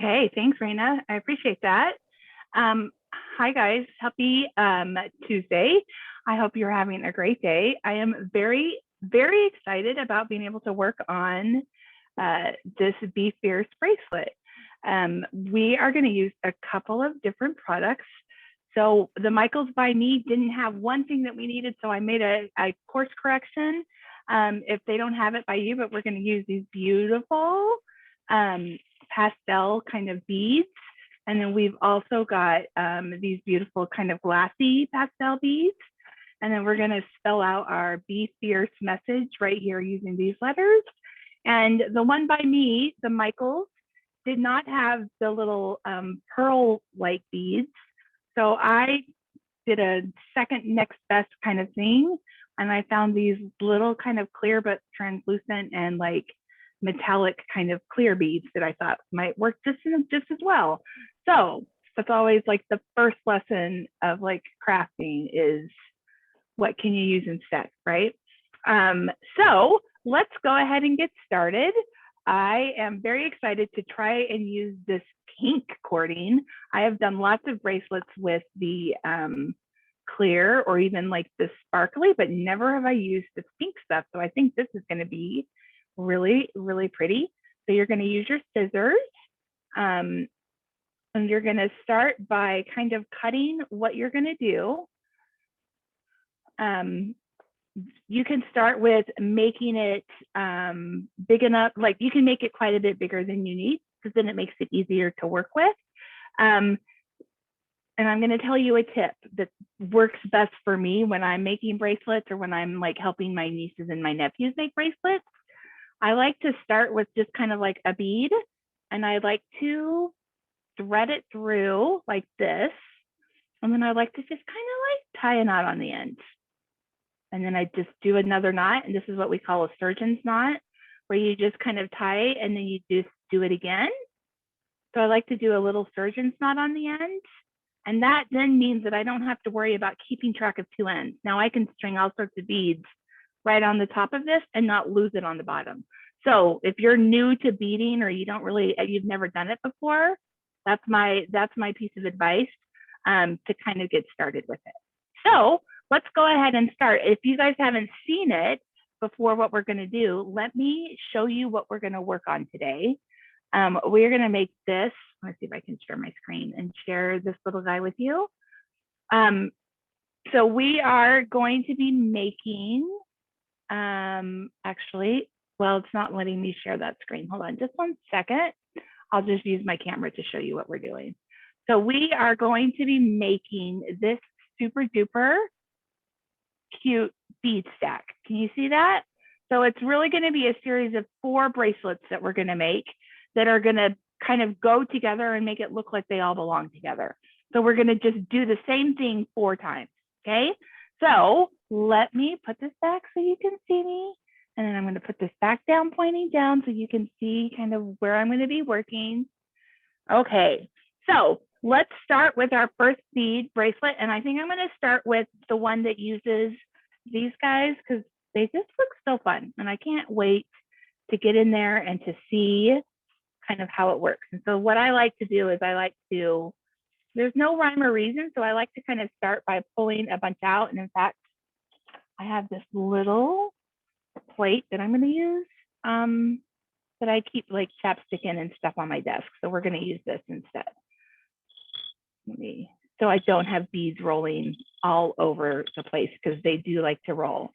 Okay, thanks, Raina. I appreciate that. Um, Hi, guys. Happy Tuesday. I hope you're having a great day. I am very excited about being able to work on this Be Fierce bracelet. We are going to use a couple of different products. So the Michaels by Me didn't have one thing that we needed, so I made a course correction. If they don't have it by you, but we're going to use these beautiful pastel kind of beads. And then we've also got these beautiful kind of glassy pastel beads. And then we're going to spell out our Be Fierce message right here using these letters. And the one by me, the Michaels, did not have the little pearl-like beads. So I did a second next best kind of thing. And I found these little kind of clear but translucent and like metallic kind of clear beads that I thought might work just as well. So that's always like the first lesson of like crafting is what can you use instead, right? So let's go ahead and get started. I am very excited to try and use this pink cording. I have done lots of bracelets with the clear or even like the sparkly, but never have I used the pink stuff. So I think this is going to be really pretty. So you're going to use your scissors and you're going to start by kind of cutting what you're going to do. You can start with making it big enough, like you can make it quite a bit bigger than you need because then it makes it easier to work with. And I'm going to tell you a tip that works best for me when I'm making bracelets or when I'm like helping my nieces and my nephews make bracelets. I like to start with just kind of like a bead and I like to thread it through like this. And then I like to just kind of like tie a knot on the end. And then I just do another knot. And this is what we call a surgeon's knot, where you just kind of tie it and then you just do it again. So I like to do a little surgeon's knot on the end. And that then means that I don't have to worry about keeping track of two ends. Now I can string all sorts of beads right on the top of this and not lose it on the bottom. So if you're new to beading or you've never done it before, that's my piece of advice to kind of get started with it. So let's go ahead and start. If you guys haven't seen it before, what we're going to do, let me show you what we're going to work on today. We're going to make this. Let's see if I can share my screen and share this little guy with you. So we are going to be making, actually, well, it's not letting me share that screen. Hold on just one second. I'll just use my camera to show you what we're doing. So we are going to be making this super duper cute bead stack. Can you see that? So it's really going to be a series of 4 bracelets that we're going to make that are going to kind of go together and make it look like they all belong together. So we're going to just do the same thing 4 times. Okay. So let me put this back so you can see me. And then I'm going to put this back down, pointing down so you can see kind of where I'm going to be working. Okay. So let's start with our first bead bracelet. And I think I'm going to start with the one that uses these guys because they just look so fun. And I can't wait to get in there and to see kind of how it works. And so what I like to do is there's no rhyme or reason. So I like to kind of start by pulling a bunch out. And in fact, I have this little plate that I'm going to use that I keep like chapstick in and stuff on my desk. So we're going to use this instead. So I don't have beads rolling all over the place because they do like to roll.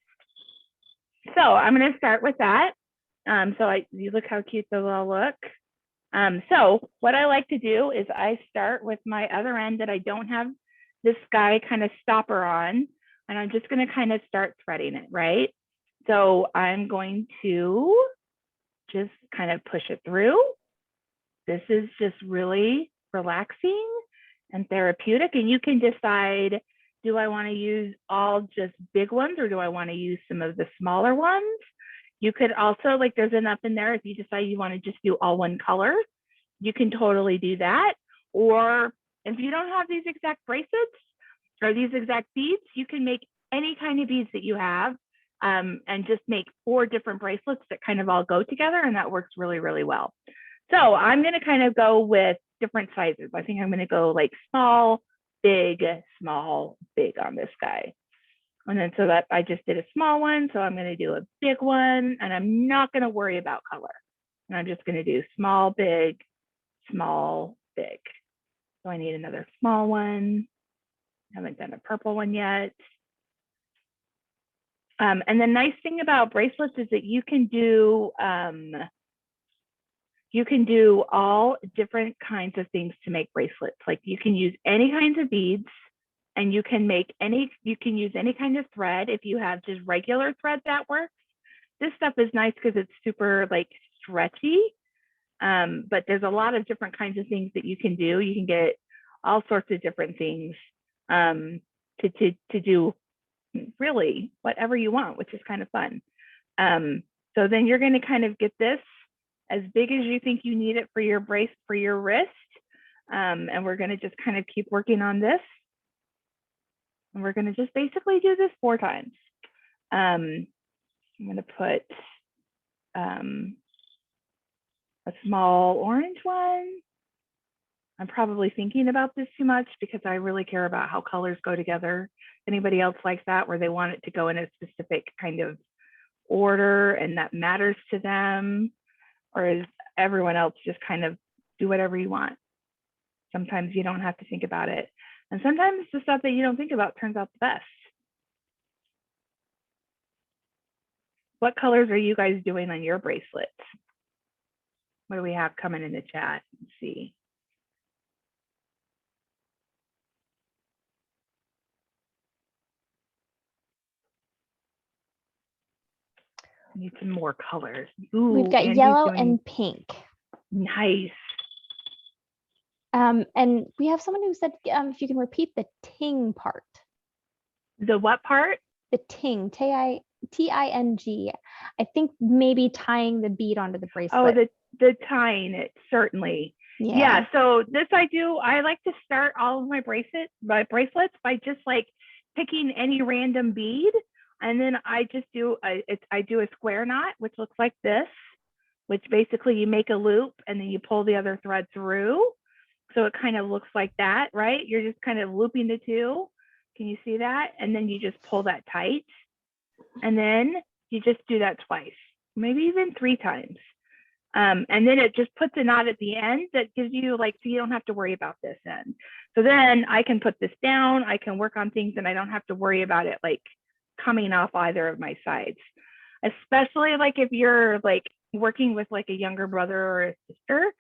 So I'm going to start with that. You look how cute those all look. So what I like to do is I start with my other end that I don't have this guy kind of stopper on, and I'm just going to kind of start threading it, right? So I'm going to just kind of push it through. This is just really relaxing and therapeutic. And you can decide, do I want to use all just big ones or do I want to use some of the smaller ones? You could also, like there's enough in there if you decide you want to just do all one color, you can totally do that. Or if you don't have these exact bracelets or these exact beads, you can make any kind of beads that you have and just make 4 different bracelets that kind of all go together, and that works really well. So I'm going to kind of go with different sizes. I think I'm going to go like small, big on this guy. And then so that I just did a small one. So I'm going to do a big one, and I'm not going to worry about color. And I'm just going to do small, big, small, big. So I need another small one. I haven't done a purple one yet. And the nice thing about bracelets is that you can do all different kinds of things to make bracelets. Like you can use any kinds of beads, and you can use any kind of thread. If you have just regular thread, that works. This stuff is nice because it's super like stretchy. But there's a lot of different kinds of things that you can do. You can get all sorts of different things to do really whatever you want, which is kind of fun. So then you're going to kind of get this as big as you think you need it for your wrist. And we're going to just kind of keep working on this. And we're going to just basically do this 4 times. I'm going to put a small orange one. I'm probably thinking about this too much because I really care about how colors go together. Anybody else like that, where they want it to go in a specific kind of order and that matters to them? Or is everyone else just kind of do whatever you want? Sometimes you don't have to think about it. And sometimes the stuff that you don't think about turns out the best. What colors are you guys doing on your bracelets? What do we have coming in the chat? Let's see. I need some more colors. Ooh, we've got Andy's yellow and pink. Nice. And we have someone who said if you can repeat the ting part. The what part? The ting, T-I-N-G. I think maybe tying the bead onto the bracelet. Oh, the tying it, certainly. Yeah. So this I like to start all of my bracelets by just like picking any random bead, and then I just do I do a square knot, which looks like this, which basically you make a loop and then you pull the other thread through. So it kind of looks like that, right? You're just kind of looping the two. Can you see that? And then you just pull that tight. And then you just do that twice, maybe even 3 times. And then it just puts a knot at the end that gives you like, so you don't have to worry about this end. So then I can put this down, I can work on things, and I don't have to worry about it like coming off either of my sides. Especially like if you're like working with like a younger brother or a sister.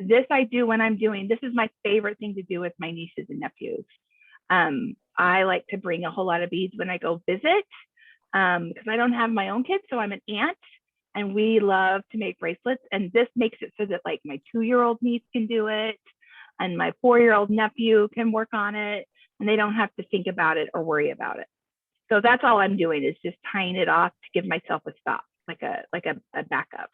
This I do when I'm doing, this is my favorite thing to do with my nieces and nephews. I like to bring a whole lot of beads when I go visit because I don't have my own kids, so I'm an aunt, and we love to make bracelets. And this makes it so that like my 2-year-old niece can do it, and my 4-year-old nephew can work on it, and they don't have to think about it or worry about it. So that's all I'm doing, is just tying it off to give myself a stop, like a backup.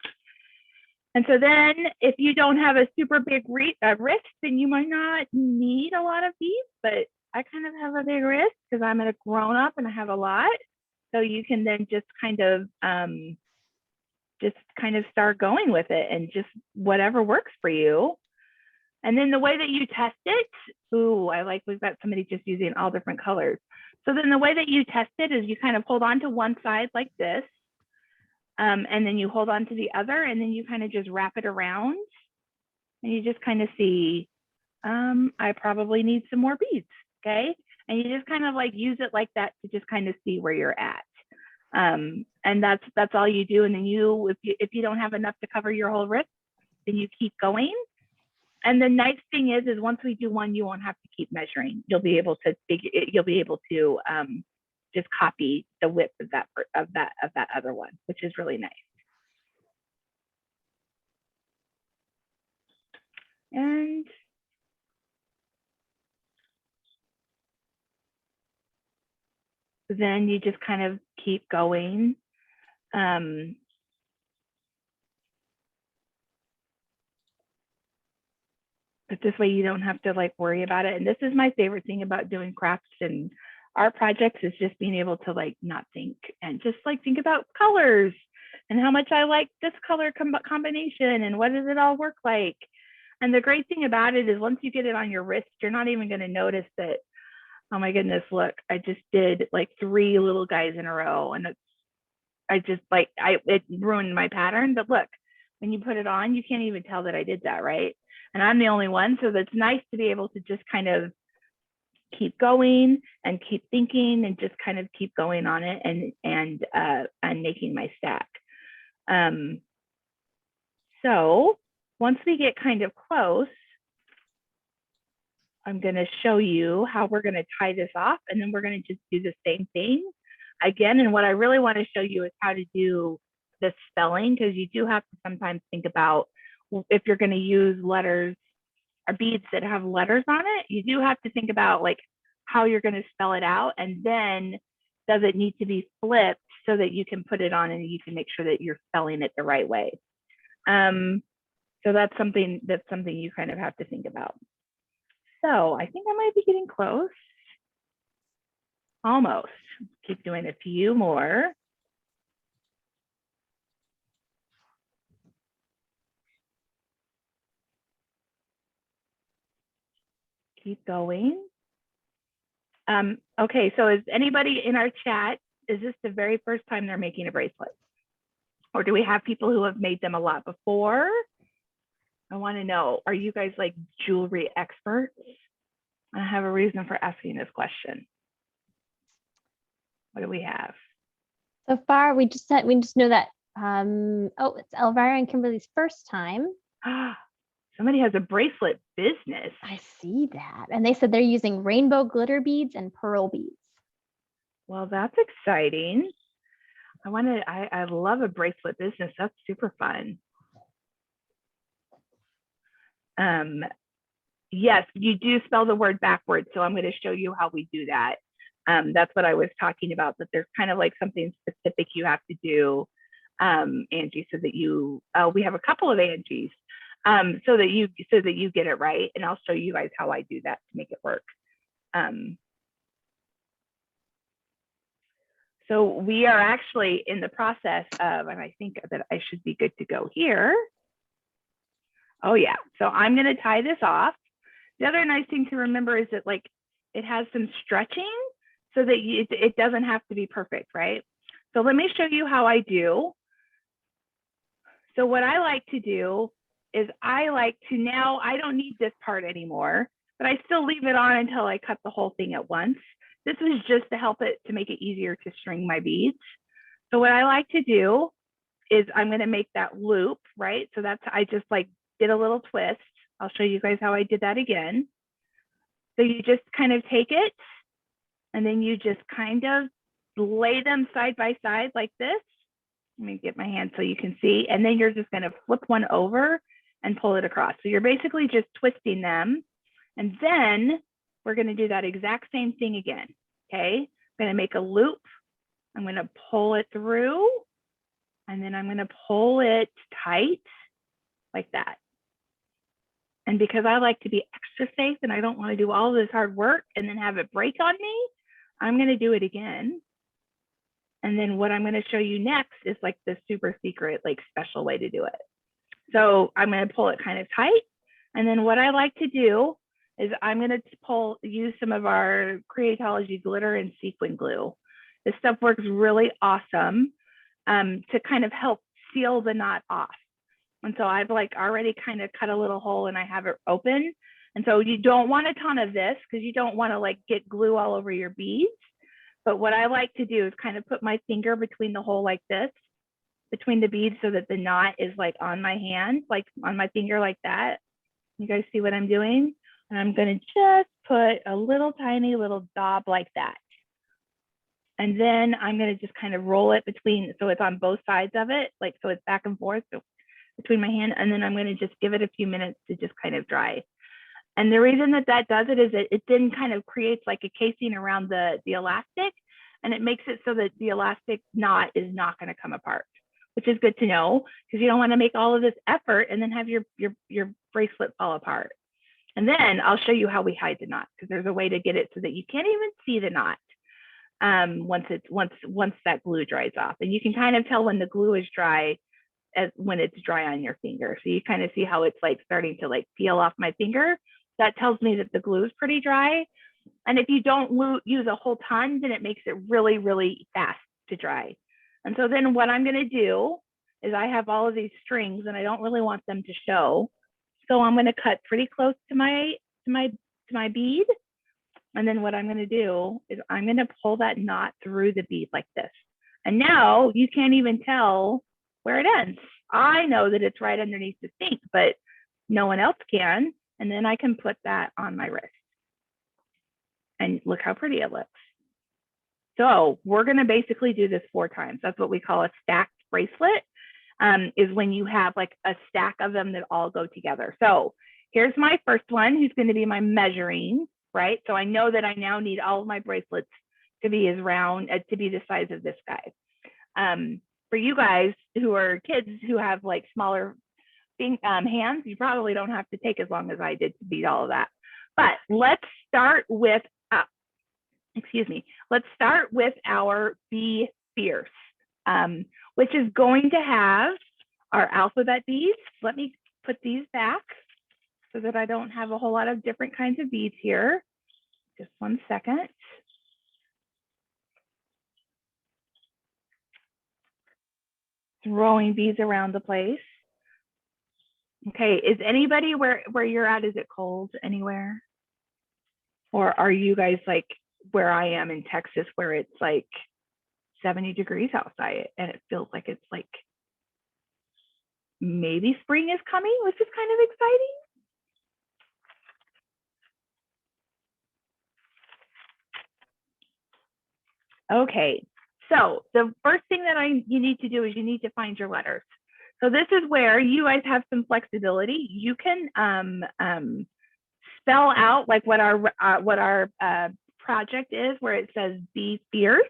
And so then if you don't have a super big wrist, then you might not need a lot of beads, but I kind of have a big wrist because I'm a grown up and I have a lot. So you can then just kind of start going with it, and just whatever works for you. And then the way that you test it, ooh, I like we've got somebody just using all different colors. So then the way that you test it is you kind of hold on to one side like this. And then you hold on to the other, and then you kind of just wrap it around, and you just kind of see, I probably need some more beads, okay? And you just kind of like use it like that to just kind of see where you're at. And that's all you do. And then if you don't have enough to cover your whole wrist, then you keep going. And the nice thing is once we do one, you won't have to keep measuring. You'll be able to just copy the width of that other one, which is really nice. And then you just kind of keep going. But this way you don't have to like worry about it. And this is my favorite thing about doing crafts and art projects, is just being able to like not think and just like think about colors, and how much I like this color combination and what does it all work like. And the great thing about it is once you get it on your wrist, you're not even going to notice that, oh my goodness, look, I just did like 3 little guys in a row. And it ruined my pattern. But look, when you put it on, you can't even tell that I did that, right? And I'm the only one. So that's nice to be able to just kind of keep going and keep thinking and just kind of keep going on it and making my stack. So once we get kind of close, I'm going to show you how we're going to tie this off, and then we're going to just do the same thing again. And what I really want to show you is how to do the spelling, because you do have to sometimes think about if you're going to use letters or beads that have letters on it, you do have to think about like how you're going to spell it out, and then does it need to be flipped so that you can put it on and you can make sure that you're spelling it the right way. So that's something you kind of have to think about. So I think I might be getting close. Almost. Keep doing a few more. Keep going. Okay, so is anybody in our chat, is this the very first time they're making a bracelet? Or do we have people who have made them a lot before? I want to know, are you guys like jewelry experts? I have a reason for asking this question. What do we have? So far, we just know that, it's Elvira and Kimberly's first time. Somebody has a bracelet business. I see that. And they said they're using rainbow glitter beads and pearl beads. Well, that's exciting. I love a bracelet business. That's super fun. Yes, you do spell the word backwards. So I'm going to show you how we do that. That's what I was talking about, that there's kind of like something specific you have to do, Angie, so that you, we have a couple of Angies, so that you get it right. And I'll show you guys how I do that to make it work. So we are actually in the process of, and I think that I should be good to go here. Oh yeah, so I'm going to tie this off. The other nice thing to remember is that like it has some stretching so that it doesn't have to be perfect, right? So let me show you how I do. So what I like to do is now I don't need this part anymore, but I still leave it on until I cut the whole thing at once. This is just to help it, to make it easier to string my beads. So what I like to do is I'm going to make that loop, right? So I just like did a little twist. I'll show you guys how I did that again. So you just kind of take it and then you just kind of lay them side by side like this. Let me get my hand so you can see. And then you're just going to flip one over and pull it across. So you're basically just twisting them. And then we're going to do that exact same thing again. Okay, I'm going to make a loop. I'm going to pull it through, and then I'm going to pull it tight like that. And because I like to be extra safe and I don't want to do all of this hard work and then have it break on me, I'm going to do it again. And then what I'm going to show you next is like the super secret, like special way to do it. So I'm going to pull it kind of tight. And then what I like to do is I'm going to use some of our Creatology glitter and sequin glue. This stuff works really awesome to kind of help seal the knot off. And so I've like already kind of cut a little hole and I have it open. And so you don't want a ton of this because you don't want to like get glue all over your beads. But what I like to do is kind of put my finger between the hole like this, between the beads, so that the knot is like on my hand, like on my finger like that. You guys see what I'm doing? And I'm going to just put a little tiny little daub like that. And then I'm going to just kind of roll it between, so it's on both sides of it, like so it's back and forth between my hand. And then I'm going to just give it a few minutes to just kind of dry. And the reason that does it is that it then kind of creates like a casing around the elastic, and it makes it so that the elastic knot is not going to come apart, which is good to know because you don't want to make all of this effort and then have your bracelet fall apart. And then I'll show you how we hide the knot, because there's a way to get it so that you can't even see the knot. once that glue dries off. And you can kind of tell when the glue is dry as when it's dry on your finger. So you kind of see how it's like starting to like peel off my finger. That tells me that the glue is pretty dry. And if you don't use a whole ton, then it makes it really, really fast to dry. And so then what I'm going to do is I have all of these strings and I don't really want them to show. So I'm going to cut pretty close to my bead. And then what I'm going to do is I'm going to pull that knot through the bead like this. And now you can't even tell where it ends. I know that it's right underneath the sink, but no one else can. And then I can put that on my wrist. And look how pretty it looks. So we're going to basically do this 4 times. That's what we call a stacked bracelet, is when you have like a stack of them that all go together. So here's my first one, who's going to be my measuring, right? So I know that I now need all of my bracelets to be as round, to be the size of this guy. For you guys who are kids who have like smaller hands, you probably don't have to take as long as I did to beat all of that. But let's start with, let's start with our Be Fierce, which is going to have our alphabet beads. Let me put these back so that I don't have a whole lot of different kinds of beads here. Just 1 second. Throwing beads around the place. Okay, is anybody where you're at, is it cold anywhere? Or are you guys like where I am in Texas, where it's like 70 degrees outside and it feels like it's like maybe spring is coming, which is kind of exciting? Okay, so the first thing that you need to do is you need to find your letters. So this is where you guys have some flexibility. You can spell out like what our project is, where it says Be Fierce,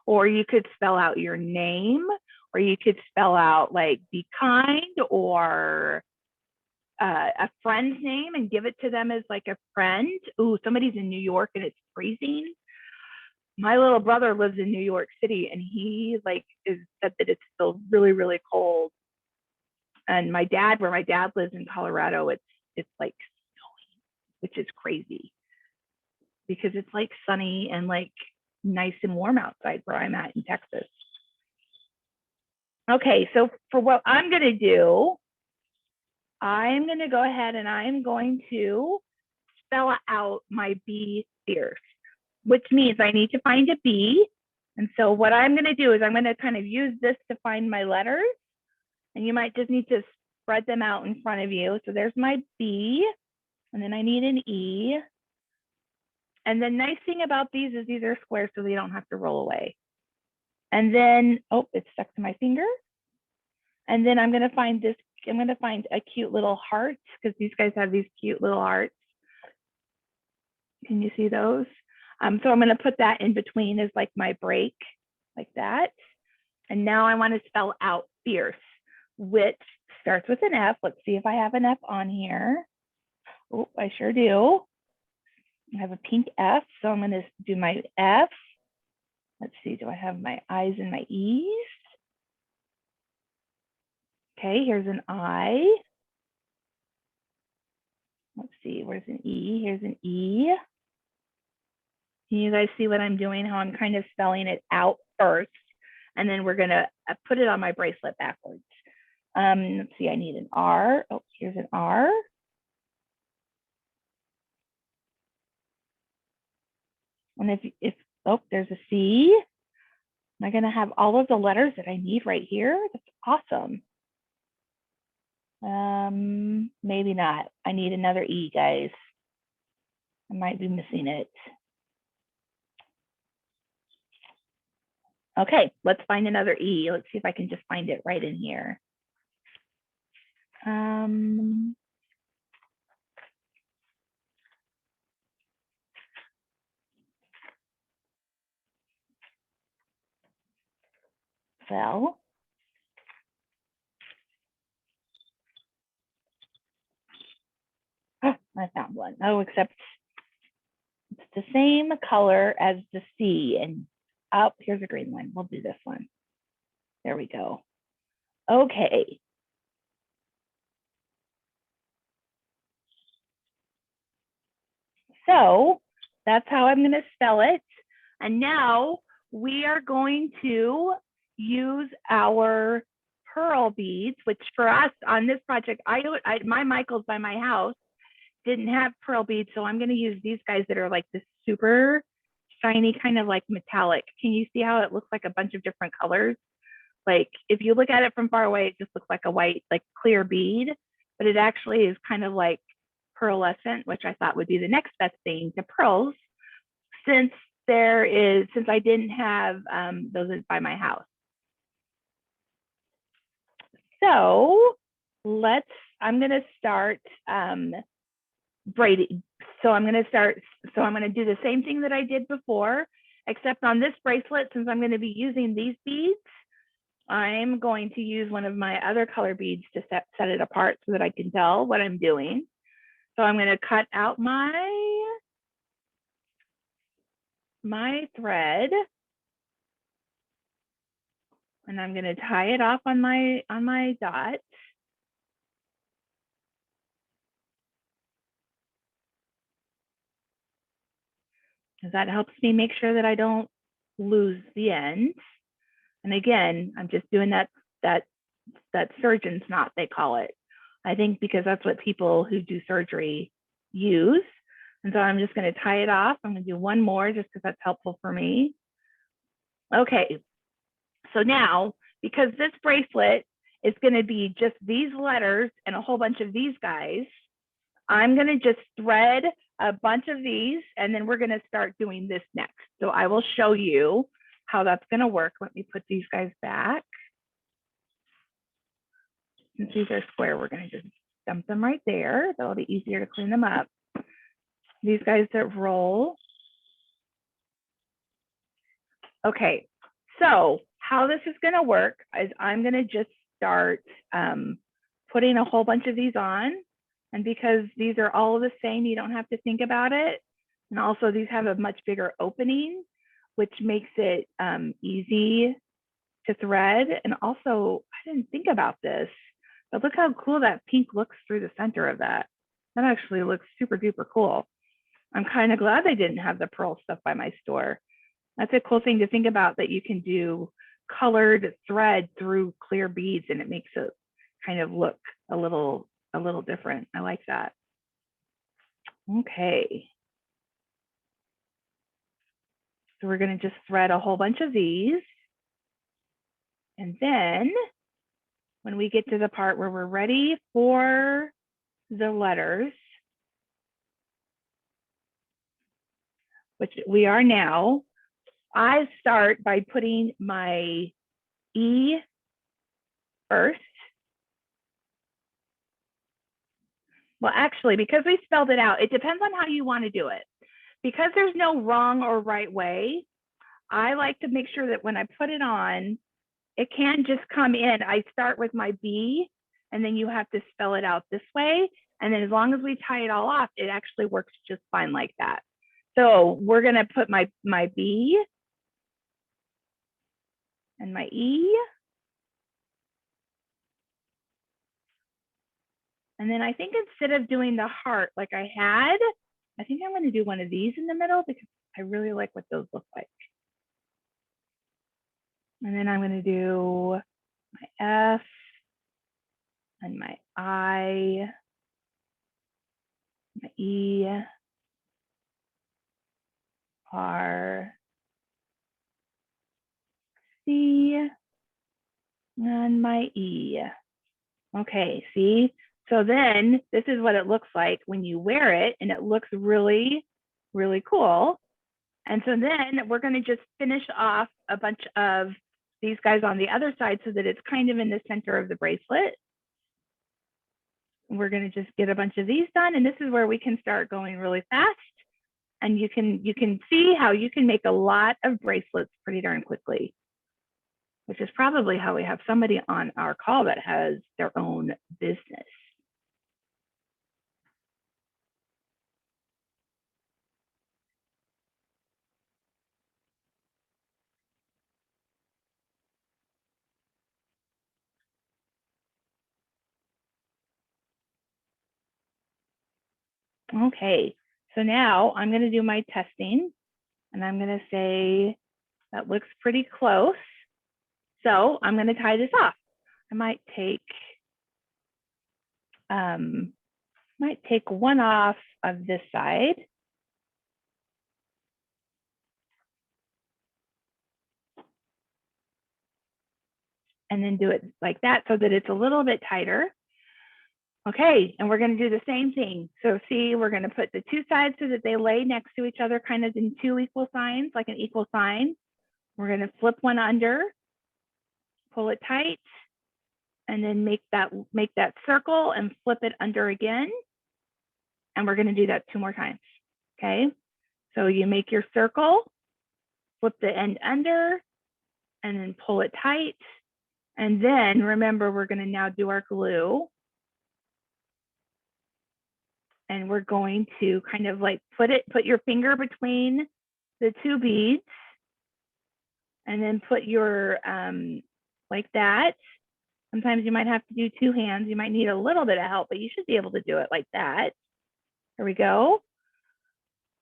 or you could spell out your name, or you could spell out like Be Kind, or a friend's name and give it to them as like a friend. Ooh, somebody's in New York and it's freezing. My little brother lives in New York City and he like said that it's still really, really cold. And where my dad lives in Colorado, it's like snowing, which is crazy because it's like sunny and like nice and warm outside where I'm at in Texas. Okay, so for what I'm going to do, I'm going to go ahead and I'm going to spell out my Be Fierce, which means I need to find a B. And so what I'm going to do is I'm going to kind of use this to find my letters. And you might just need to spread them out in front of you. So there's my B, and then I need an E. And the nice thing about these is these are squares, so they don't have to roll away. And then, oh, it's stuck to my finger. And then I'm going to find a cute little heart, because these guys have these cute little hearts. Can you see those? So I'm going to put that in between as like my break, like that. And now I want to spell out fierce, which starts with an F. Let's see if I have an F on here. Oh, I sure do. I have a pink F, so I'm going to do my F. Let's see, do I have my I's and my E's? Okay, here's an I. Let's see, where's an E? Here's an E. Can you guys see what I'm doing, how I'm kind of spelling it out first? And then we're going to put it on my bracelet backwards. Let's see, I need an R. Oh, here's an R. And oh, there's a C. Am I going to have all of the letters that I need right here? That's awesome. Maybe not. I need another E, guys. I might be missing it. Okay, let's find another E. Let's see if I can just find it right in here. Well, oh, I found one. Oh, except it's the same color as the C, and Oh, here's a green one. We'll do this one. There we go. Okay. So that's how I'm going to spell it. And now we are going to use our pearl beads, which for us on this project, my Michaels by my house didn't have pearl beads. So I'm going to use these guys that are like this super shiny, kind of like metallic. Can you see how it looks like a bunch of different colors? Like if you look at it from far away, it just looks like a white, like clear bead, but it actually is kind of like pearlescent, which I thought would be the next best thing to pearls, since I didn't have those by my house. So I'm going to start braiding. So I'm going to do the same thing that I did before, except on this bracelet, since I'm going to be using these beads, I'm going to use one of my other color beads to set it apart so that I can tell what I'm doing. So I'm going to cut out my thread, and I'm going to tie it off on my dot. Because that helps me make sure that I don't lose the end. And again, I'm just doing that surgeon's knot, they call it. I think because that's what people who do surgery use. And so I'm just going to tie it off. I'm going to do one more just because that's helpful for me. Okay, so now, because this bracelet is going to be just these letters and a whole bunch of these guys, I'm going to just thread a bunch of these, and then we're going to start doing this next. So I will show you how that's going to work. Let me put these guys back. Since these are square, we're going to just dump them right there. That'll be easier to clean them up. These guys that roll. Okay, so how this is going to work is I'm going to just start putting a whole bunch of these on. And because these are all the same, you don't have to think about it. And also these have a much bigger opening, which makes it easy to thread. And also, I didn't think about this, but look how cool that pink looks through the center of that. That actually looks super duper cool. I'm kind of glad they didn't have the pearl stuff by my store. That's a cool thing to think about, that you can do colored thread through clear beads and it makes it kind of look a little different. I like that. Okay. So we're going to just thread a whole bunch of these. And then when we get to the part where we're ready for the letters, which we are now, I start by putting my E first. Well, actually, because we spelled it out, it depends on how you want to do it. Because there's no wrong or right way, I like to make sure that when I put it on, it can just come in. I start with my B, and then you have to spell it out this way. And then as long as we tie it all off, it actually works just fine like that. So we're going to put my B and my E. And then I think instead of doing the heart like I had, I think I'm going to do one of these in the middle because I really like what those look like. And then I'm going to do my F and my I, my E, R, C, and my E. Okay, see? So then this is what it looks like when you wear it, and it looks really, really cool. And so then we're going to just finish off a bunch of these guys on the other side so that it's kind of in the center of the bracelet. We're going to just get a bunch of these done, and this is where we can start going really fast. And you can see how you can make a lot of bracelets pretty darn quickly, which is probably how we have somebody on our call that has their own business. Okay, so now I'm going to do my testing and I'm going to say that looks pretty close. So I'm going to tie this off. I might take one off of this side. And then do it like that so that it's a little bit tighter. Okay, and we're going to do the same thing. So see, we're going to put the two sides so that they lay next to each other, kind of in two equal signs, like an equal sign. We're going to flip one under, pull it tight, and then make that circle and flip it under again. And we're going to do that 2 more times. Okay, so you make your circle, flip the end under, and then pull it tight. And then remember, we're going to now do our glue. And we're going to kind of like put your finger between the 2 beads and then put your, like that. Sometimes you might have to do 2 hands. You might need a little bit of help, but you should be able to do it like that. There we go.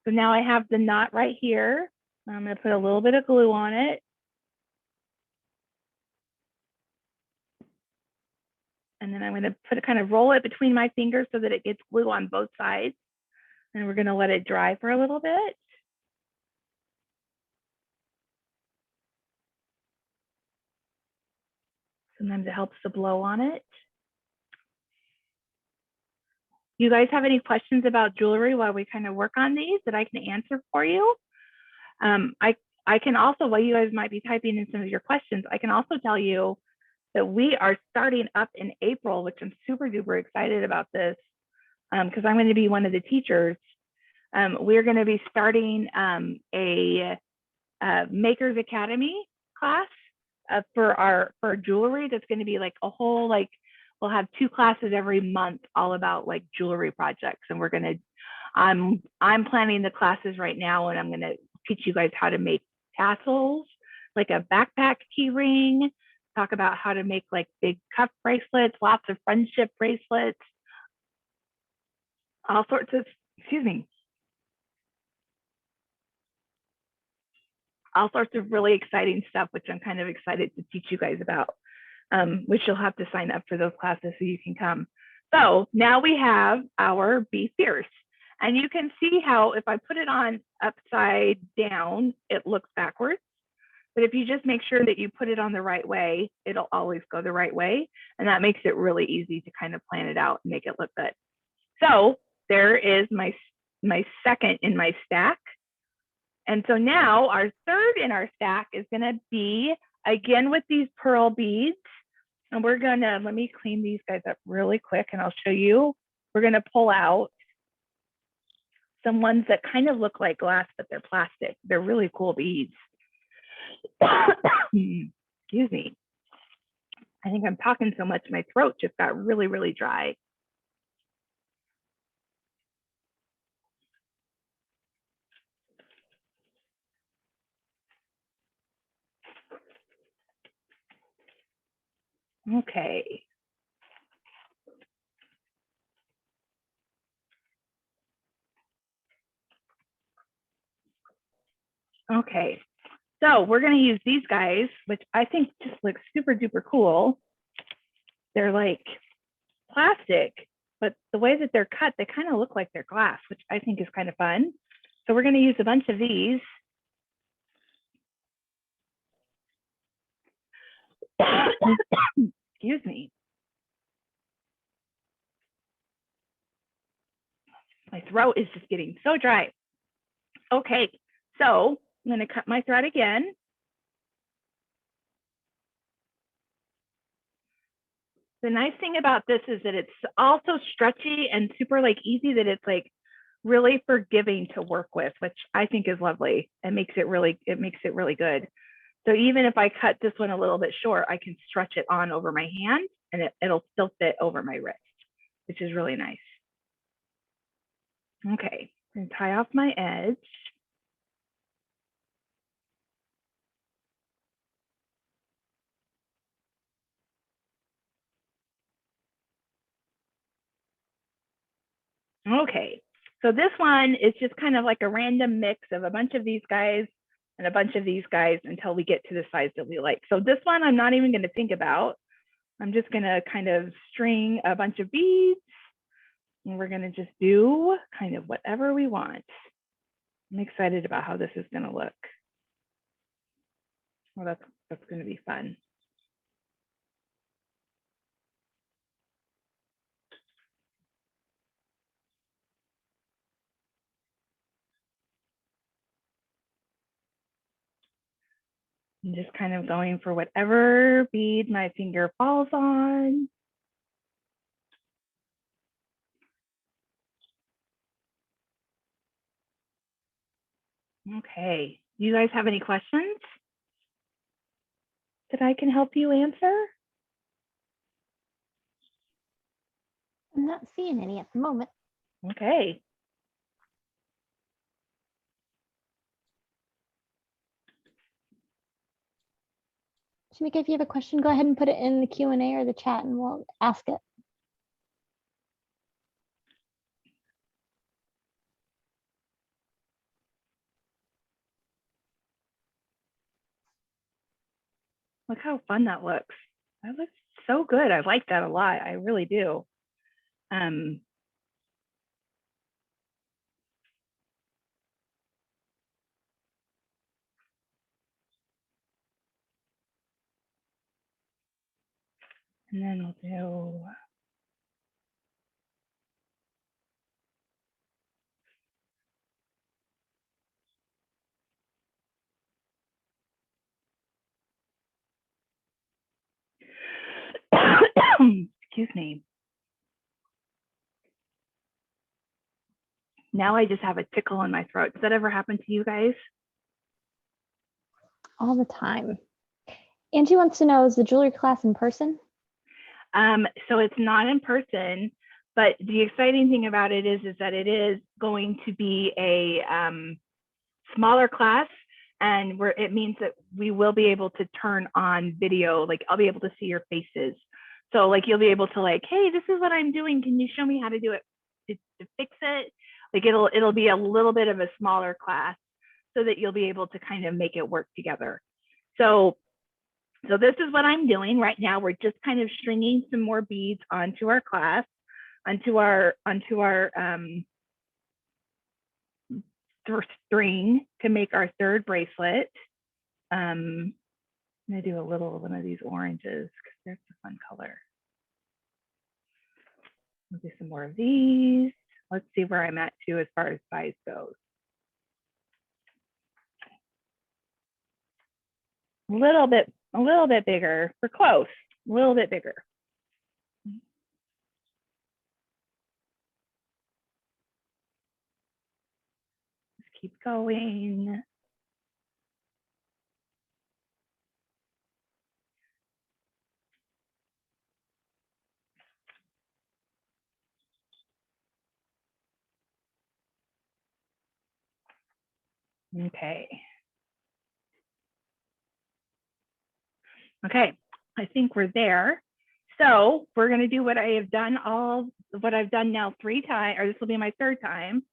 So now I have the knot right here. I'm going to put a little bit of glue on it. And then I'm going to kind of roll it between my fingers so that it gets glue on both sides. And we're going to let it dry for a little bit. Sometimes it helps to blow on it. You guys have any questions about jewelry while we kind of work on these that I can answer for you? I can also, while you guys might be typing in some of your questions, I can also tell you that we are starting up in April, which I'm super duper excited about this because I'm going to be one of the teachers. We're going to be starting a Makers Academy class for jewelry. That's going to be like a whole, like, we'll have 2 classes every month all about like jewelry projects. And we're going to, I'm planning the classes right now, and I'm going to teach you guys how to make tassels, like a backpack key ring, talk about how to make like big cuff bracelets, lots of friendship bracelets, all sorts of, all sorts of really exciting stuff, which I'm kind of excited to teach you guys about, which you'll have to sign up for those classes so you can come. So now we have our Be Fierce. And you can see how if I put it on upside down, it looks backwards. But if you just make sure that you put it on the right way, it'll always go the right way. And that makes it really easy to kind of plan it out and make it look good. So there is my second in my stack. And so now our third in our stack is going to be, again, with these pearl beads. And we're going to, let me clean these guys up really quick and I'll show you. We're going to pull out some ones that kind of look like glass, but they're plastic. They're really cool beads. Excuse me. I think I'm talking so much, my throat just got really, really dry. Okay. Okay. So we're going to use these guys, which I think just look super duper cool. They're like plastic, but the way that they're cut, they kind of look like they're glass, which I think is kind of fun. So we're going to use a bunch of these. Excuse me. My throat is just getting so dry. Okay, so I'm going to cut my thread again. The nice thing about this is that it's also stretchy and super like easy, that it's like really forgiving to work with, which I think is lovely. It makes it really good. So even if I cut this one a little bit short, I can stretch it on over my hand and it'll still fit over my wrist, which is really nice. Okay, and tie off my edge. Okay, So this one is just kind of like a random mix of a bunch of these guys and a bunch of these guys until we get to the size that we like. So this one I'm not even going to think about. I'm just going to kind of string a bunch of beads, and we're going to just do kind of whatever we want. I'm excited about how this is going to look. Well, that's going to be fun. I'm just kind of going for whatever bead my finger falls on. Okay, do you guys have any questions that I can help you answer? I'm not seeing any at the moment. Okay. Shamika, if you have a question, go ahead and put it in the Q&A or the chat and we'll ask it. Look how fun that looks. That looks so good. I like that a lot. I really do. And then we'll do excuse me. Now I just have a tickle in my throat. Does that ever happen to you guys? All the time. Angie wants to know, is the jewelry class in person? So it's not in person, but the exciting thing about it is that it is going to be a smaller class, and it means that we will be able to turn on video. Like I'll be able to see your faces. So like you'll be able to like, hey, this is what I'm doing. Can you show me how to do it to fix it? Like it'll be a little bit of a smaller class so that you'll be able to kind of make it work together. So this is what I'm doing right now. We're just kind of stringing some more beads onto our class, onto our string to make our third bracelet. I'm gonna do a little one of these oranges because they're a fun color. We'll do some more of these. Let's see where I'm at too as far as size goes. A little bit bigger. We're close. A little bit bigger. Just keep going. Okay. Okay, I think we're there. So we're going to do what I have done now 3 times, or this will be my 3rd time.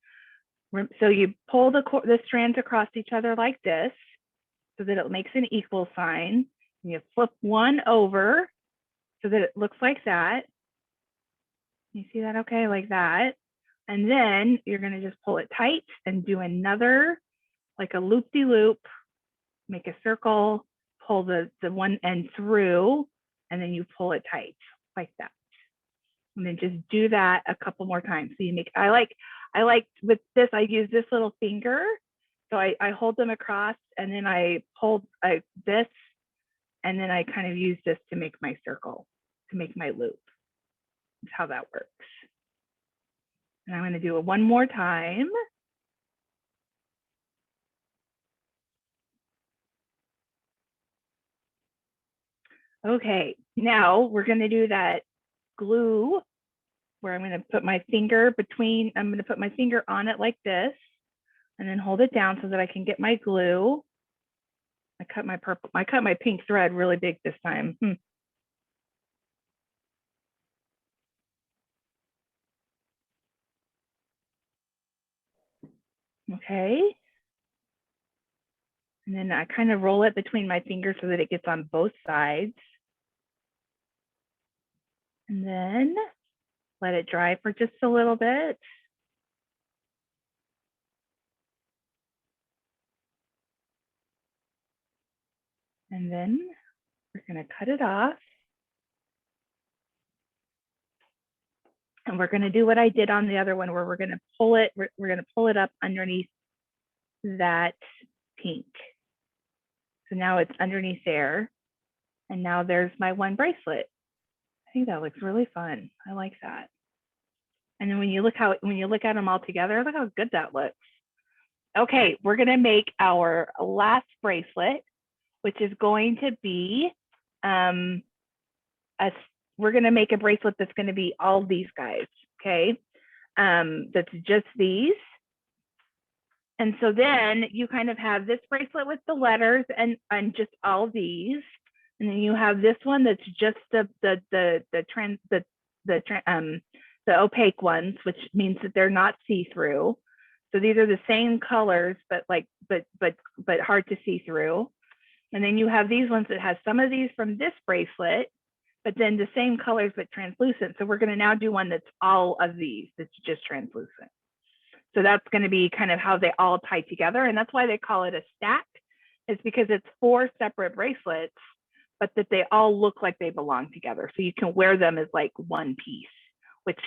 So you pull the strands across each other like this so that it makes an equal sign. And you flip one over so that it looks like that. You see that? Okay, like that. And then you're going to just pull it tight and do another, like a loop-de-loop, make a circle, pull the one end through, and then you pull it tight like that. And then just do that a couple more times. So you make, I like with this, I use this little finger. So I hold them across and then I pull this, and then I kind of use this to make my circle, to make my loop. That's how that works. And I'm going to do it one more time. Okay, now we're going to do that glue where I'm going to put my finger on it like this and then hold it down so that I can get my glue. I cut my pink thread really big this time. Okay. And then I kind of roll it between my fingers so that it gets on both sides. And then let it dry for just a little bit. And then we're going to cut it off. And we're going to do what I did on the other one, where we're going to pull it. We're going to pull it up underneath that pink. So now it's underneath there. And now there's my one bracelet. I think that looks really fun. I like that. And then when you look at them all together, look how good that looks. Okay, we're going to make our last bracelet, which is going to be we're going to make a bracelet that's going to be all these guys. Okay, that's just these. And so then you kind of have this bracelet with the letters and just all these, and then you have this one that's just the opaque ones, which means that they're not see-through. So these are the same colors, but hard to see through. And then you have these ones that has some of these from this bracelet, but then the same colors but translucent. So we're going to now do one that's all of these, that's just translucent. So that's going to be kind of how they all tie together. And that's why they call it a stack, is because it's 4 separate bracelets, but that they all look like they belong together. So you can wear them as like one piece, which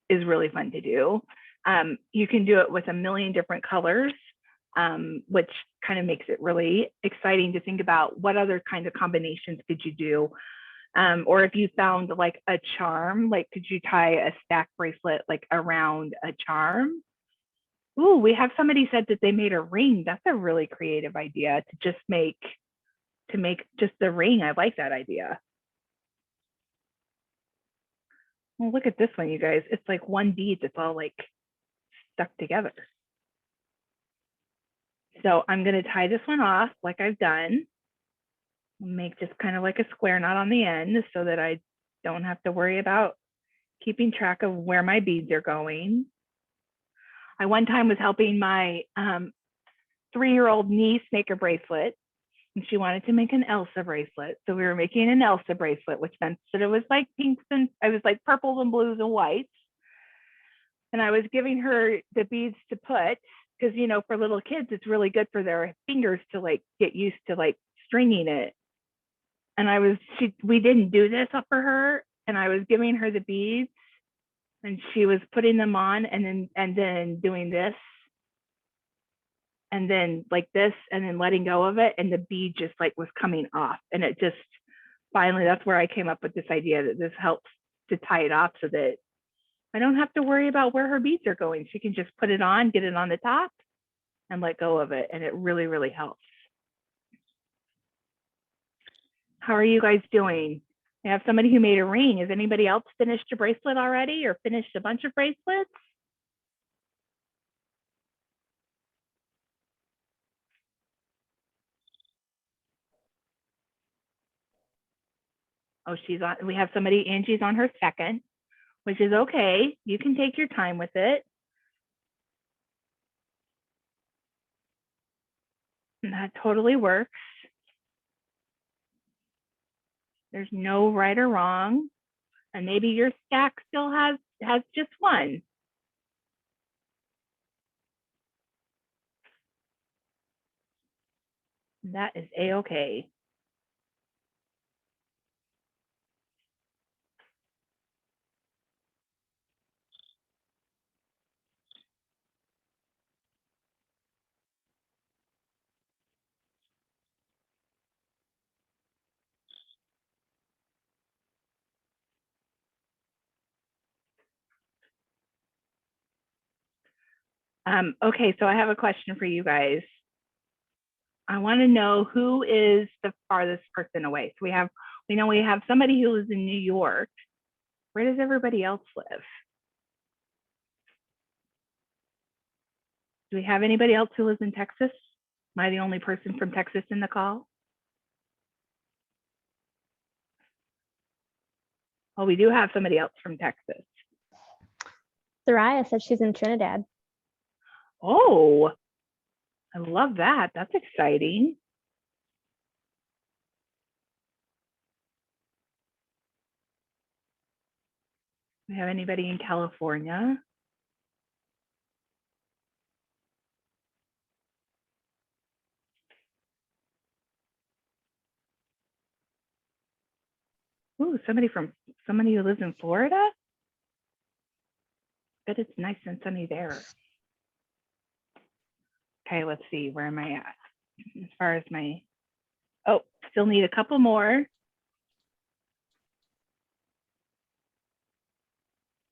is really fun to do. You can do it with a million different colors, which kind of makes it really exciting to think about what other kinds of combinations could you do. Or if you found like a charm, like could you tie a stack bracelet like around a charm? Ooh, we have somebody said that they made a ring. That's a really creative idea to just make just the ring. I like that idea. Well, look at this one, you guys. It's like one bead that's all like stuck together. So I'm going to tie this one off like I've done. Make just kind of like a square knot on the end so that I don't have to worry about keeping track of where my beads are going. I one time was helping my 3-year-old niece make a bracelet, and she wanted to make an Elsa bracelet. So we were making an Elsa bracelet, which meant that it was like pinks and I was like purples and blues and whites. And I was giving her the beads to put, because you know, for little kids, it's really good for their fingers to like get used to like stringing it. And we didn't do this for her, and I was giving her the beads, and she was putting them on, and then doing this, and then like this, and then letting go of it, and the bead just like was coming off. And it just finally, that's where I came up with this idea that this helps to tie it off so that I don't have to worry about where her beads are going. She can just put it on, get it on the top, and let go of it. And it really, really helps. How are you guys doing? I have somebody who made a ring. Has anybody else finished a bracelet already or finished a bunch of bracelets? Oh, we have somebody, Angie's on her second, which is okay. You can take your time with it. And that totally works. There's no right or wrong. And maybe your stack still has just one. That is a-okay. Okay, so I have a question for you guys. I want to know who is the farthest person away. So we know we have somebody who lives in New York. Where does everybody else live? Do we have anybody else who lives in Texas? Am I the only person from Texas in the call? Oh, we do have somebody else from Texas. Soraya said she's in Trinidad. Oh, I love that. That's exciting. We have anybody in California? Ooh, somebody who lives in Florida? Bet it's nice and sunny there. Okay, let's see, where am I at? As far as my, oh, still need a couple more.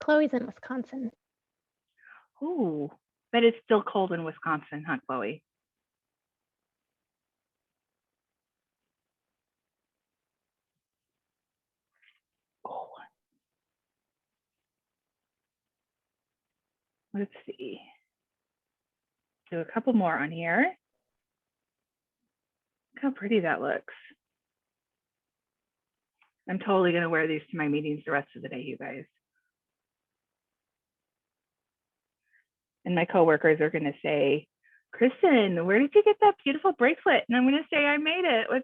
Chloe's in Wisconsin. Ooh, but it's still cold in Wisconsin, huh, Chloe? Oh. Let's see. Do a couple more on here. Look how pretty that looks. I'm totally gonna wear these to my meetings the rest of the day, you guys. And my coworkers are gonna say, Kristen, where did you get that beautiful bracelet? And I'm gonna say I made it with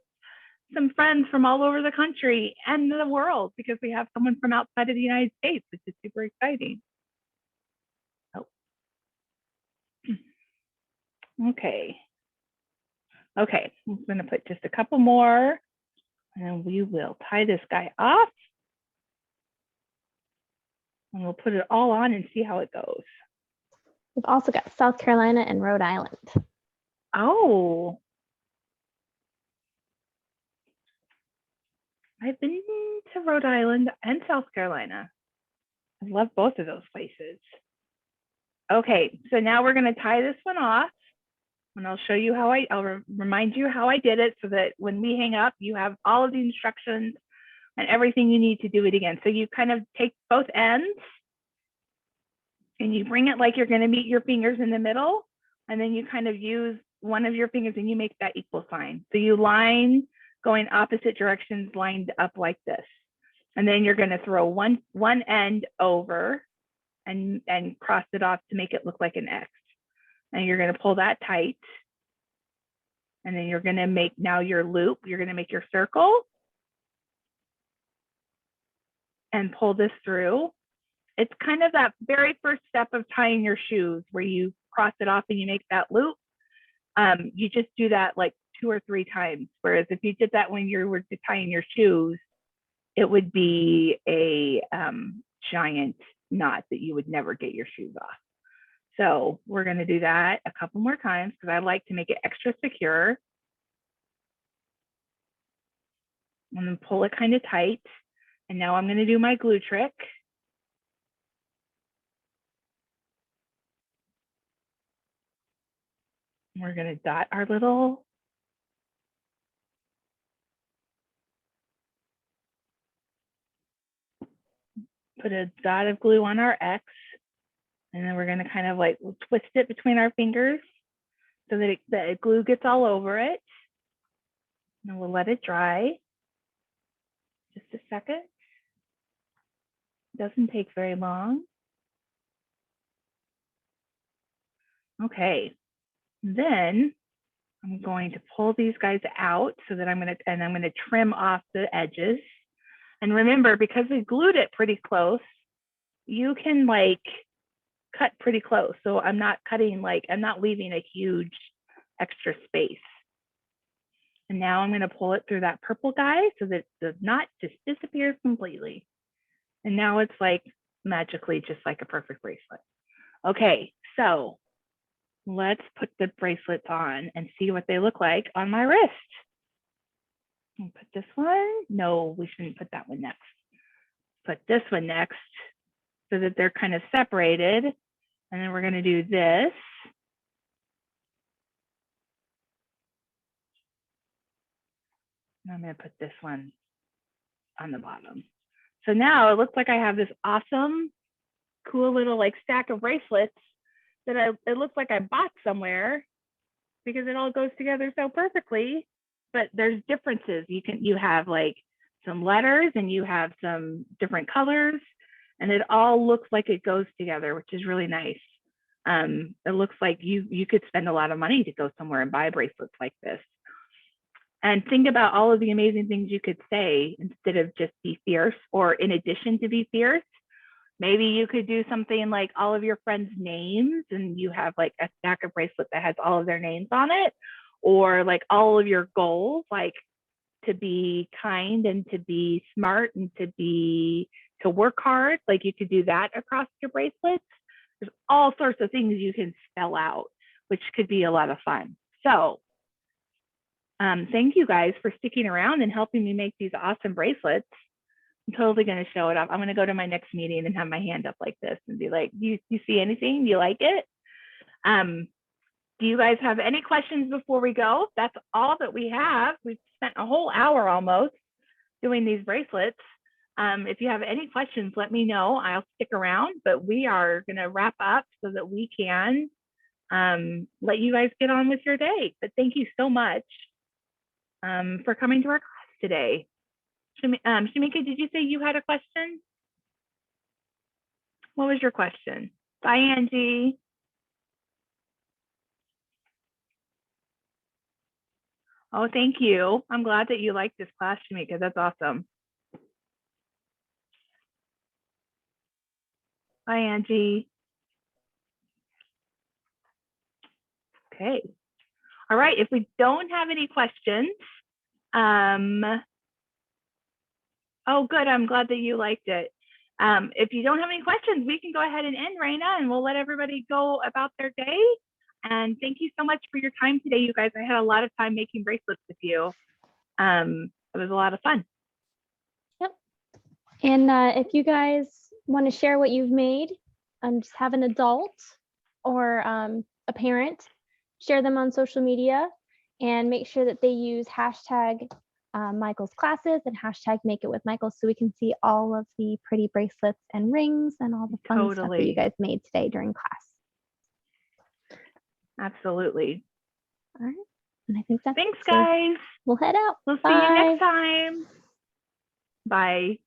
some friends from all over the country and the world, because we have someone from outside of the United States, which is super exciting. Oh. Okay. Okay, I'm gonna put just a couple more and we will tie this guy off. And we'll put it all on and see how it goes. We've also got South Carolina and Rhode Island. Oh. I've been to Rhode Island and South Carolina. I love both of those places. Okay, so now we're gonna tie this one off and I'll show you how I'll remind you how I did it so that when we hang up, you have all of the instructions and everything you need to do it again. So you kind of take both ends and you bring it like you're gonna meet your fingers in the middle, and then you kind of use one of your fingers and you make that equal sign. So you line going opposite directions lined up like this. And then you're gonna throw one end over and cross it off to make it look like an X. And you're gonna pull that tight. And then you're gonna make now your loop, you're gonna make your circle and pull this through. It's kind of that very first step of tying your shoes where you cross it off and you make that loop. You just do that like 2 or 3 times. Whereas if you did that when you were tying your shoes, it would be a giant knot that you would never get your shoes off. So we're gonna do that a couple more times because I like to make it extra secure. And then pull it kind of tight. And now I'm gonna do my glue trick. We're gonna dot our little put a dot of glue on our X, and then we're gonna kind of like twist it between our fingers so that the glue gets all over it. And we'll let it dry. Just a second. Doesn't take very long. Okay, then I'm going to pull these guys out so that I'm gonna trim off the edges. And remember, because we glued it pretty close, you can like cut pretty close. So I'm not leaving a huge extra space. And now I'm gonna pull it through that purple guy so that the knot just disappears completely. And now it's like magically just like a perfect bracelet. Okay, so let's put the bracelets on and see what they look like on my wrist. I'll put this one. No, we shouldn't put that one next. Put this one next so that they're kind of separated. And then we're going to do this. And I'm going to put this one on the bottom. So now it looks like I have this awesome, cool little like stack of bracelets that it looks like I bought somewhere because it all goes together so perfectly. But there's differences. You have like some letters and you have some different colors, and it all looks like it goes together, which is really nice. It looks like you could spend a lot of money to go somewhere and buy bracelets like this. And think about all of the amazing things you could say instead of just be fierce, or in addition to be fierce. Maybe you could do something like all of your friends' names, and you have like a stack of bracelets that has all of their names on it, or like all of your goals, like to be kind and to be smart and to work hard. Like you could do that across your bracelets. There's all sorts of things you can spell out, which could be a lot of fun. So thank you guys for sticking around and helping me make these awesome bracelets. I'm totally going to show it off. I'm going to go to my next meeting and have my hand up like this and be like, do you see anything? Do you like it? Do you guys have any questions before we go? That's all that we have. We've spent a whole hour almost doing these bracelets. If you have any questions, let me know. I'll stick around, but we are going to wrap up so that we can let you guys get on with your day. But thank you so much for coming to our class today. Shamika, did you say you had a question? What was your question? Bye, Angie. Oh, thank you. I'm glad that you like this class, Shamika. That's awesome. Bye, Angie. Okay. All right. If we don't have any questions, oh, good. I'm glad that you liked it. If you don't have any questions, we can go ahead and end, Raina, and we'll let everybody go about their day. And thank you so much for your time today, you guys. I had a lot of time making bracelets with you. It was a lot of fun. Yep. And if you guys want to share what you've made, just have an adult or a parent share them on social media, and make sure that they use hashtag Michael's classes and hashtag make it with Michael, so we can see all of the pretty bracelets and rings and all the fun stuff that you guys made today during class. Absolutely. All right. And I think that's Thanks, it. So guys. we'll head out. We'll Bye. see you next time. Bye.